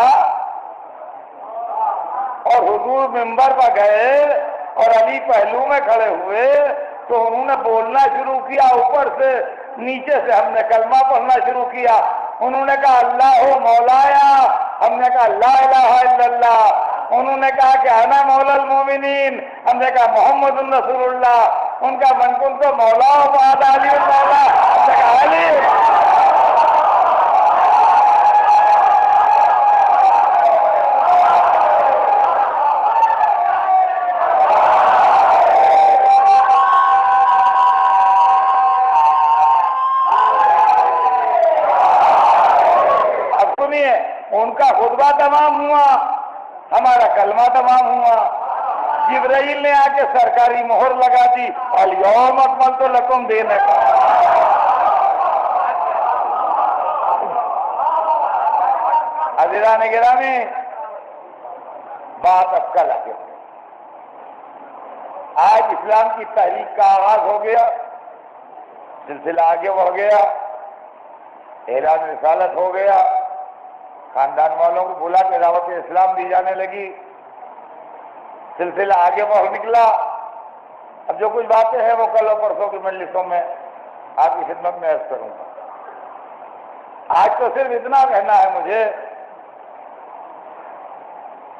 اور حضور منبر پر گئے اور علی پہلو میں کھڑے ہوئے تو انہوں نے بولنا شروع کیا اوپر سے، نیچے سے ہم نے کلمہ پڑھنا شروع کیا۔ انہوں نے کہا اللہ مولایا، ہم نے کہا لا الہ الا اللہ۔ انہوں نے کہا کہ انا مولا المومنین، ہم نے کہا محمد رسول اللہ۔ ان کا من کنت مولا بعد علی المولا، ہم نے کہا علی۔ ان کا خطبہ تمام ہوا، ہمارا کلمہ تمام ہوا، جبرائیل نے آ کے سرکاری مہر لگا دی، الیوم اکملت لکم دینکم۔ عزیزان گرامی، بات اب کل آگے، آج اسلام کی تحریک کا آغاز ہو گیا، سلسلہ آگے بڑھ گیا، اعلان رسالت ہو گیا، خاندان والوں کو بلا کے دعوت اسلام دی جانے لگی، سلسلہ آگے بڑھ نکلا۔ اب جو کچھ باتیں ہیں وہ کل اور پرسوں کی مجلسوں میں آپ کی خدمت میں عرض کروں گا۔ آج تو صرف اتنا کہنا ہے مجھے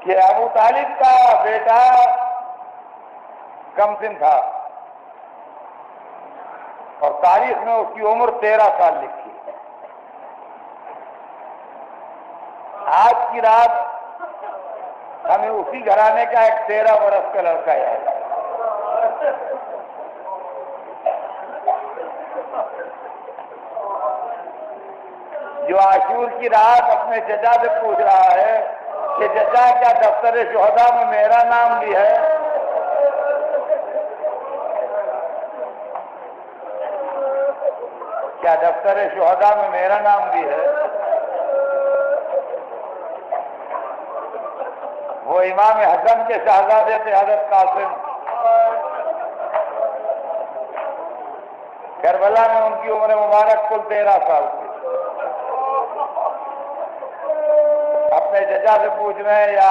کہ ابو طالب کا بیٹا کم سن تھا اور تاریخ میں اس کی عمر 13 سال لکھی۔ آج کی رات ہمیں اسی گھرانے کا ایک 13 برس کا لڑکا یاد ہے، جو عاشور کی رات اپنے چچا سے پوچھ رہا ہے کہ چچا کیا دفتر شہداء میں میرا نام بھی ہے؟ کیا دفتر شہداء میں میرا نام بھی ہے؟ وہ امام حسن کے شہزادے تھے حضرت قاسم، کربلا میں ان کی عمر مبارک کل 13 سال تھی۔ اپنے چچا سے پوچھ رہے ہیں، یا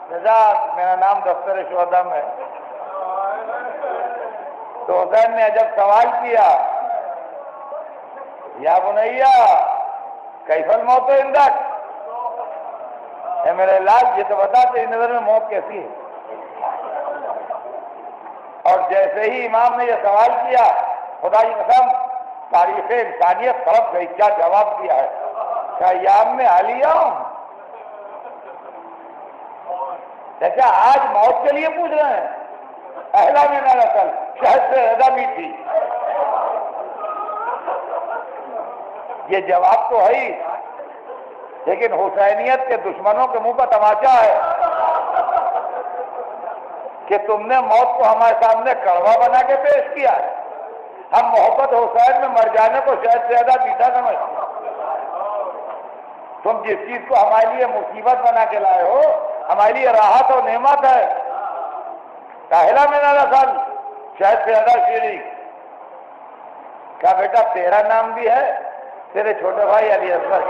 چچا میرا نام دفتر شہداء میں، تو حسین نے جب سوال کیا، یا بنیا کیف الموت عندک، اے میرے لال یہ تو بتا تیری نظر میں موت کیسی ہے؟ اور جیسے ہی امام نے یہ سوال کیا، خدا کی قسم تاریخ انسانیت طرف گئی، کیا جواب دیا ہے، کیا ایام میں حالیہ ہوں؟ دیکھا آج موت کے لیے پوچھ رہے ہیں، اہلا میں نہ رسل شہد سے زیادہ بھی تھی، یہ جواب تو ہے ہی، لیکن حسینیت کے دشمنوں کے منہ کا تماچا ہے کہ تم نے موت کو ہمارے سامنے کڑوا بنا کے پیش کیا ہے۔ ہم محبت حسین میں مر جانے کو شاید سے زیادہ میٹھا سمجھتے ہیں۔ تم جس چیز کو ہمارے لیے مصیبت بنا کے لائے ہو، ہمارے لیے راحت اور نعمت ہے۔ کاہلا میں نہ رسل شاید سے زیادہ شیری، کہا بیٹا تیرا نام بھی ہے، تیرے چھوٹے بھائی علی اصغر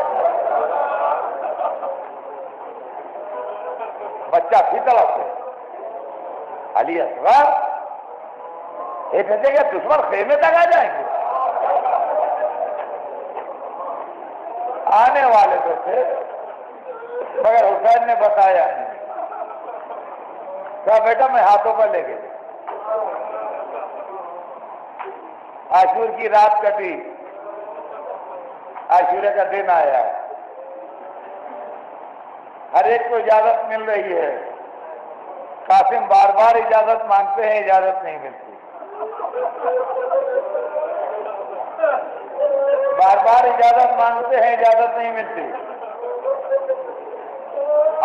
بچہ تھی طرف سے علی اصغر، ایک کہتے کہ دشمن خیمے تک آ جائیں گے، آنے والے تو تھے مگر حسین نے بتایا نہیں۔ کہا بیٹا میں ہاتھوں پر لے گئے، عاشور کی رات کٹی، عاشورے کا دن آیا، ہر ایک کو اجازت مل رہی ہے، قاسم بار بار اجازت مانگتے ہیں، اجازت نہیں ملتی، بار بار اجازت مانگتے ہیں، اجازت نہیں ملتی،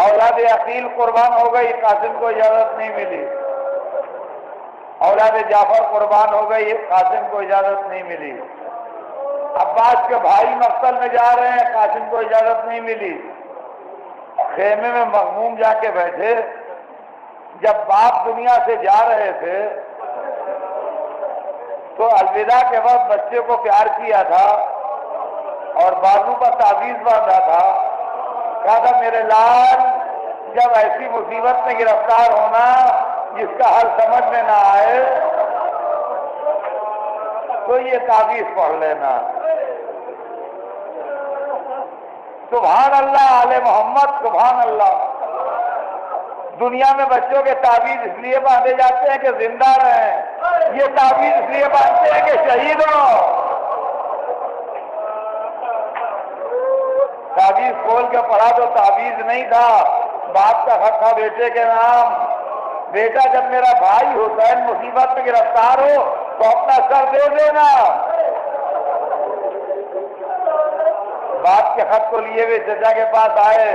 اولاد عقیل قربان ہو گئی، قاسم کو اجازت نہیں ملی، اولاد جعفر قربان ہو گئی، قاسم کو اجازت نہیں ملی، عباس کے بھائی مقتل میں جا رہے ہیں، قاسم کو اجازت نہیں ملی، خیمے میں مغموم جا کے بیٹھے، جب باپ دنیا سے جا رہے تھے تو الوداع کے وقت بچے کو پیار کیا تھا اور بازو پر تعویذ باندھا تھا، کہا تھا میرے لال جب ایسی مصیبت میں گرفتار ہونا جس کا حل سمجھ میں نہ آئے تو یہ تعویذ پڑھ لینا۔ سبحان اللہ آل محمد، سبحان اللہ۔ دنیا میں بچوں کے تعویذ اس لیے باندھے جاتے ہیں کہ زندہ رہیں، یہ تعویذ اس لیے باندھتے ہیں کہ شہید ہو۔ تعویذ کھول کے پڑھا تو تعویذ نہیں تھا، باپ کا خط تھا بیٹے کے نام، بیٹا جب میرا بھائی حسین مصیبت میں گرفتار ہو تو اپنا سر دے دینا۔ باپ کے خط کو لیے ہوئے چچا کے پاس آئے،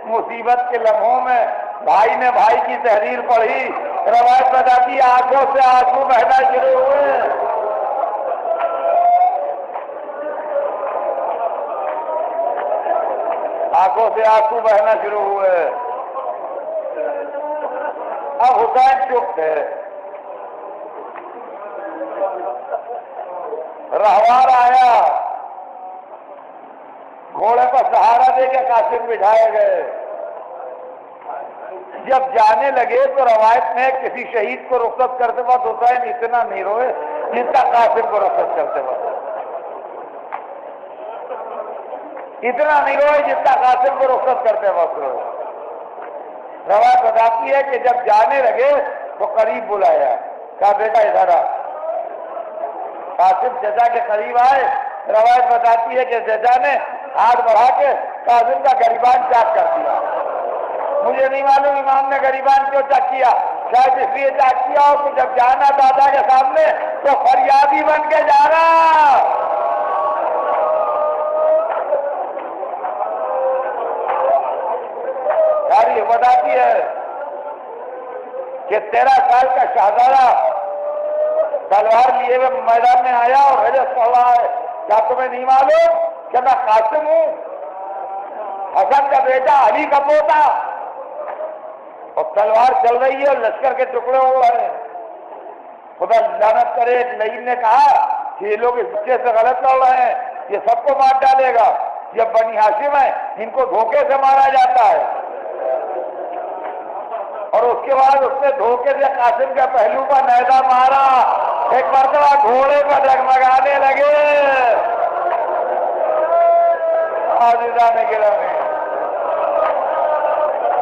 مصیبت کے لمحوں میں بھائی نے بھائی کی تحریر پڑھی، روایت بتاتی ہے آنکھوں سے آنسو بہنا شروع ہوئے۔ آنکھوں سے آنسو بہنا شروع ہوئے۔ اب حسین چپ تھے، رہوار آیا، گھوڑے پر سہارا دے کے قاسم بٹھائے گئے۔ جب جانے لگے تو روایت میں کسی شہید کو رخصت کرتے وقت حسین اتنا نہیں روئے جتنا قاسم کو رخصت کرتے وقت، اتنا نہیں روئے جتنا قاسم کو رخصت کرتے وقت روئے۔ روایت بتاتی ہے کہ جب جانے لگے تو قریب بلایا، کہا بیٹا ادھر آ۔ قاسم چچا کے قریب آئے، روایت بتاتی ہے کہ چچا نے ہاتھ بڑھا کے قاسم کا گریبان چاک کر دیا۔ مجھے نہیں معلوم امام نے گریبان کیوں چاک کیا، شاید اس لیے چاک کیا ہو کہ جب جانا دادا کے سامنے تو فریادی بن کے جانا۔ تاریخ بتاتی ہے کہ 13 سال کا شہزادہ تلوار لیے ہوئے میدان میں آیا اور حجت پڑھ رہا ہے، کیا تمہیں نہیں معلوم کہ میں قاسم ہوں، حسن کا بیٹا، علی کا پوتا، اور تلوار چل رہی ہے اور لشکر کے ٹکڑے ہو رہے ہیں۔ خدا لعنت کرے، ایک لعین نے کہا یہ لوگ اس بچے سے غلط لڑ رہے ہیں، یہ سب کو مار ڈالے گا، یہ بنی ہاشم ہے، ان کو دھوکے سے مارا جاتا ہے۔ اور اس کے بعد اس نے دھوکے سے قاسم کے پہلو پر نیزہ مارا، ایک مرتبہ گھوڑے پر ڈگمگانے لگے۔ عزیزان گرامی،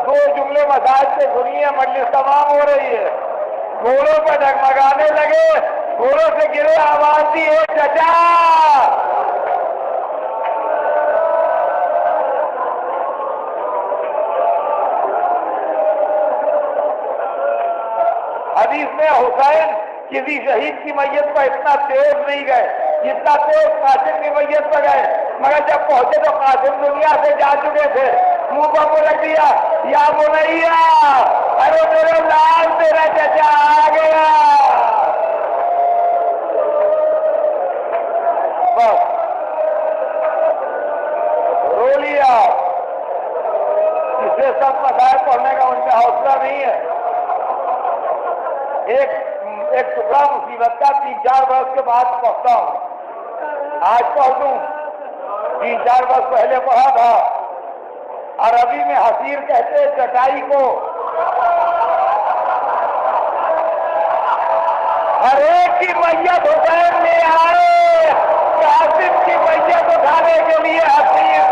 دو جملے مساجد سے سنی ہے، مجلس تمام ہو رہی ہے۔ گھوڑوں پر ڈگمگانے لگے، گھوڑوں سے گرے، آواز دی، اے چچا۔ حدیث میں حسین کسی شہید کی میت پر اتنا تیز نہیں گئے جتنا تیز قاسم کی میت پر گئے، مگر جب پہنچے تو قاسم دنیا سے جا چکے تھے۔ منہ پر وہ رکھ دیا، یا بنیا، ارے میرے لال تیرا چچا آ گیا۔ بس رو لیا۔ اسے سب مسائل پڑھنے کا ان کا حوصلہ نہیں ہے۔ ایک ٹکڑا مصیبت کا 3-4 برس کے بعد پڑھتا ہوں، آج پڑھ دوں، 3-4 برس پہلے پڑھا تھا۔ عربی میں حسیر کہتے چٹائی کو، ہر ایک کی میت حسین لے آئے، قاسم کی میت اٹھانے کے لیے حسیر